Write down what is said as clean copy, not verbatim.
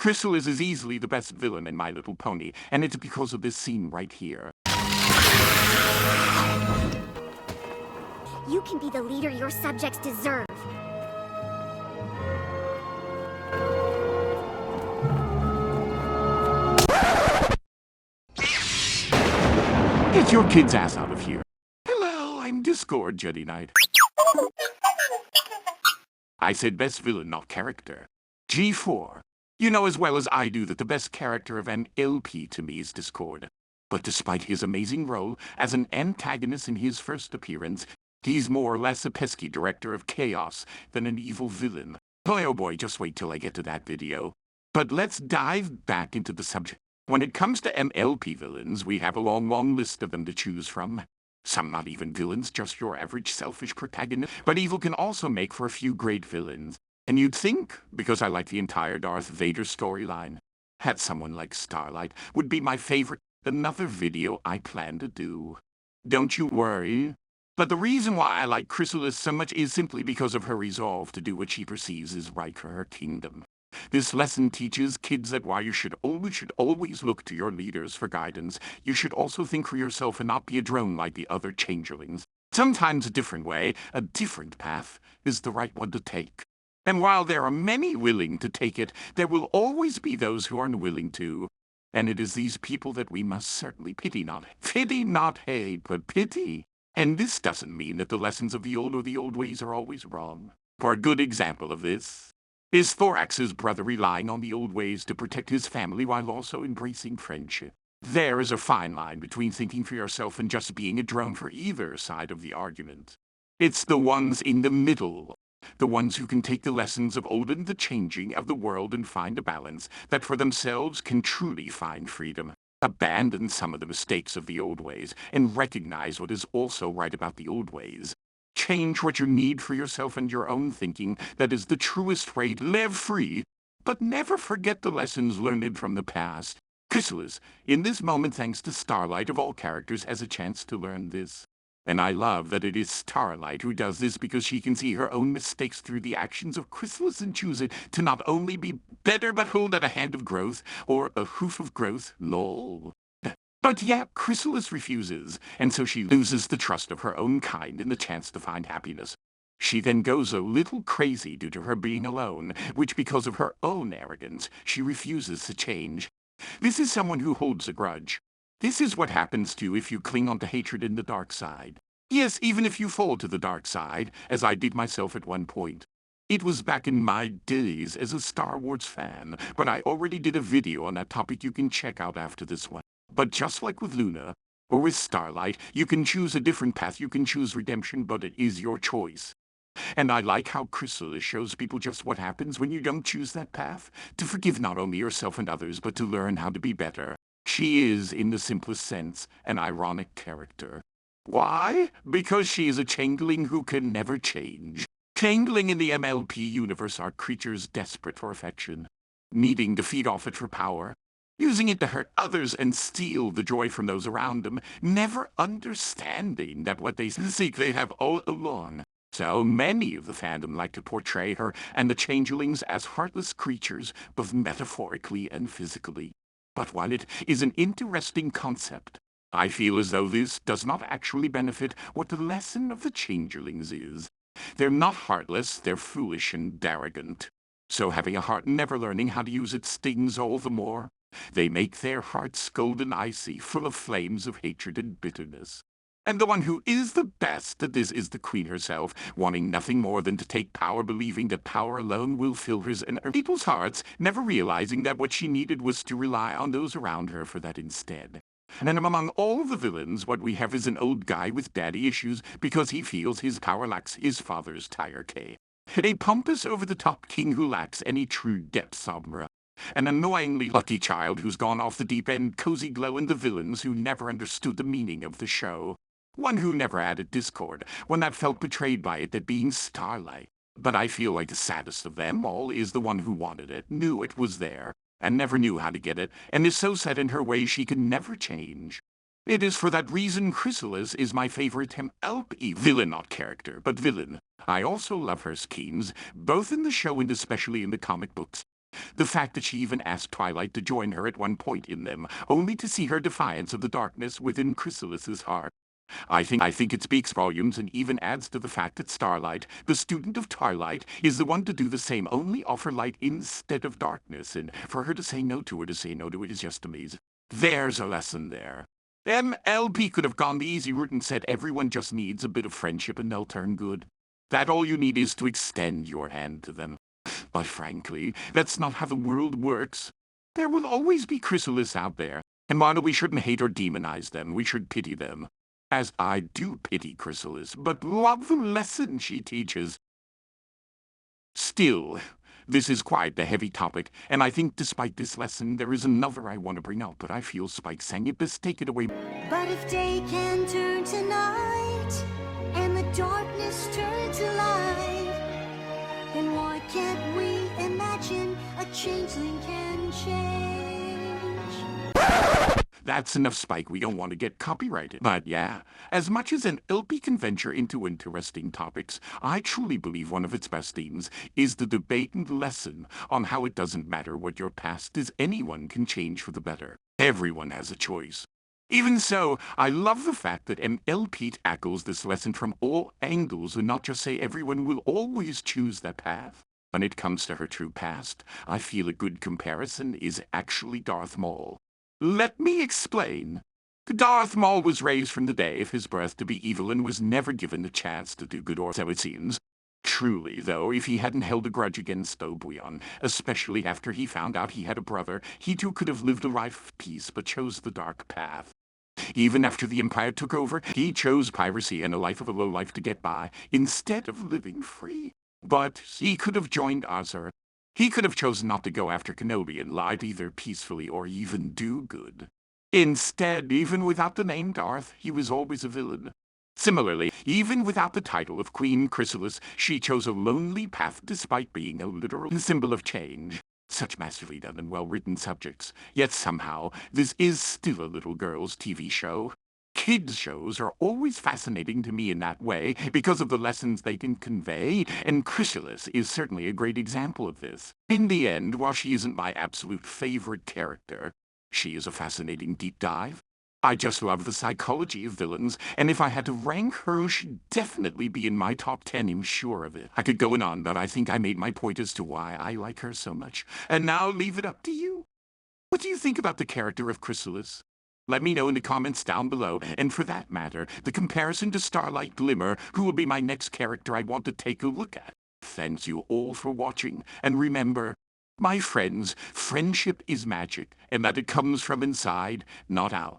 Chrysalis is easily the best villain in My Little Pony, and it's because of this scene right here. You can be the leader your subjects deserve. Get your kid's ass out of here. Hello, I'm Discord, Jedi Knight. I said best villain, not character. G4. You know as well as I do that the best character of MLP to me is Discord. But despite his amazing role as an antagonist in his first appearance, he's more or less a pesky director of chaos than an evil villain. Boy, oh boy, just wait till I get to that video. But let's dive back into the subject. When it comes to MLP villains, we have a long list of them to choose from. Some not even villains, just your average selfish protagonist. But evil can also make for a few great villains. And you'd think, because I like the entire Darth Vader storyline, that someone like Starlight would be my favorite. Another video I plan to do. Don't you worry. But the reason why I like Chrysalis so much is simply because of her resolve to do what she perceives is right for her kingdom. This lesson teaches kids that while you should always look to your leaders for guidance, you should also think for yourself and not be a drone like the other changelings. Sometimes a different way, a different path, is the right one to take. And while there are many willing to take it, there will always be those who are unwilling to. And it is these people that we must certainly pity not hate, but pity. And this doesn't mean that the lessons of the old ways are always wrong. For a good example of this is Thorax's brother relying on the old ways to protect his family while also embracing friendship. There is a fine line between thinking for yourself and just being a drone for either side of the argument. It's the ones in the middle, the ones who can take the lessons of old and the changing of the world and find a balance that for themselves can truly find freedom. Abandon some of the mistakes of the old ways and recognize what is also right about the old ways. Change what you need for yourself and your own thinking. That is the truest way to live free, but never forget the lessons learned from the past. Chrysalis, in this moment, thanks to Starlight of all characters, has a chance to learn this. And I love that it is Starlight who does this because she can see her own mistakes through the actions of Chrysalis and choose it to not only be better but hold at a hand of growth, or a hoof of growth, lol. But yeah, Chrysalis refuses, and so she loses the trust of her own kind and the chance to find happiness. She then goes a little crazy due to her being alone, which because of her own arrogance, she refuses to change. This is someone who holds a grudge. This is what happens to you if you cling on to hatred in the dark side. Yes, even if you fall to the dark side, as I did myself at one point. It was back in my days as a Star Wars fan, but I already did a video on that topic you can check out after this one. But just like with Luna, or with Starlight, you can choose a different path, you can choose redemption, but it is your choice. And I like how Chrysalis shows people just what happens when you don't choose that path. To forgive not only yourself and others, but to learn how to be better. She is, in the simplest sense, an ironic character. Why? Because she is a changeling who can never change. Changeling in the MLP universe are creatures desperate for affection, needing to feed off it for power, using it to hurt others and steal the joy from those around them, never understanding that what they seek they have all along. So many of the fandom like to portray her and the changelings as heartless creatures, both metaphorically and physically. But while it is an interesting concept, I feel as though this does not actually benefit what the lesson of the changelings is. They're not heartless, they're foolish and arrogant. So having a heart and never learning how to use it stings all the more. They make their hearts cold and icy, full of flames of hatred and bitterness. And the one who is the best at this is the Queen herself, wanting nothing more than to take power, believing that power alone will fill hers and her people's hearts, never realizing that what she needed was to rely on those around her for that instead. And among all the villains, what we have is an old guy with daddy issues because he feels his power lacks his father's hierarchy. A pompous, over-the-top king who lacks any true depth sombra. An annoyingly lucky child who's gone off the deep end, cozy glow, and the villains who never understood the meaning of the show. One who never added discord, one that felt betrayed by it, that being Starlight. But I feel like the saddest of them all is the one who wanted it, knew it was there, and never knew how to get it, and is so set in her ways she can never change. It is for that reason Chrysalis is my favorite MLP villain, not character, but villain. I also love her schemes, both in the show and especially in the comic books. The fact that she even asked Twilight to join her at one point in them, only to see her defiance of the darkness within Chrysalis's heart. I think it speaks volumes and even adds to the fact that Starlight, the student of Twilight, is the one to do the same, only offer light instead of darkness, and for her to say no to it is just amazing. There's a lesson there. MLP could have gone the easy route and said everyone just needs a bit of friendship and they'll turn good. That all you need is to extend your hand to them. But frankly, that's not how the world works. There will always be Chrysalis out there, and while we shouldn't hate or demonize them, we should pity them. As I do pity Chrysalis, but love the lesson she teaches. Still, this is quite the heavy topic, and I think despite this lesson, there is another I want to bring up, but I feel Spike saying it best take it away. But if day can turn to night, and the darkness turn to light, then why can't we imagine a changeling can change? That's enough, Spike. We don't want to get copyrighted. But yeah, as much as an LP can venture into interesting topics, I truly believe one of its best themes is the debate and lesson on how it doesn't matter what your past is, anyone can change for the better. Everyone has a choice. Even so, I love the fact that MLP tackles this lesson from all angles and not just say everyone will always choose that path. When it comes to her true past, I feel a good comparison is actually Darth Maul. Let me explain. Darth Maul was raised from the day of his birth to be evil and was never given the chance to do good, or so it seems. Truly, though, if he hadn't held a grudge against Obi-Wan, especially after he found out he had a brother, he too could have lived a life of peace but chose the dark path. Even after the Empire took over, he chose piracy and a life of a low life to get by, instead of living free. But he could have joined Azar. He could have chosen not to go after Kenobi and lied either peacefully or even do good. Instead, even without the name Darth, he was always a villain. Similarly, even without the title of Queen Chrysalis, she chose a lonely path despite being a literal symbol of change. Such masterfully done and well-written subjects. Yet somehow, this is still a little girl's TV show. Kids' shows are always fascinating to me in that way because of the lessons they can convey, and Chrysalis is certainly a great example of this. In the end, while she isn't my absolute favorite character, she is a fascinating deep dive. I just love the psychology of villains, and if I had to rank her, she'd definitely be in my top 10, I'm sure of it. I could go on, but I think I made my point as to why I like her so much. And now leave it up to you. What do you think about the character of Chrysalis? Let me know in the comments down below, and for that matter, the comparison to Starlight Glimmer, who will be my next character I want to take a look at. Thanks you all for watching, and remember, my friends, friendship is magic, and that it comes from inside, not out.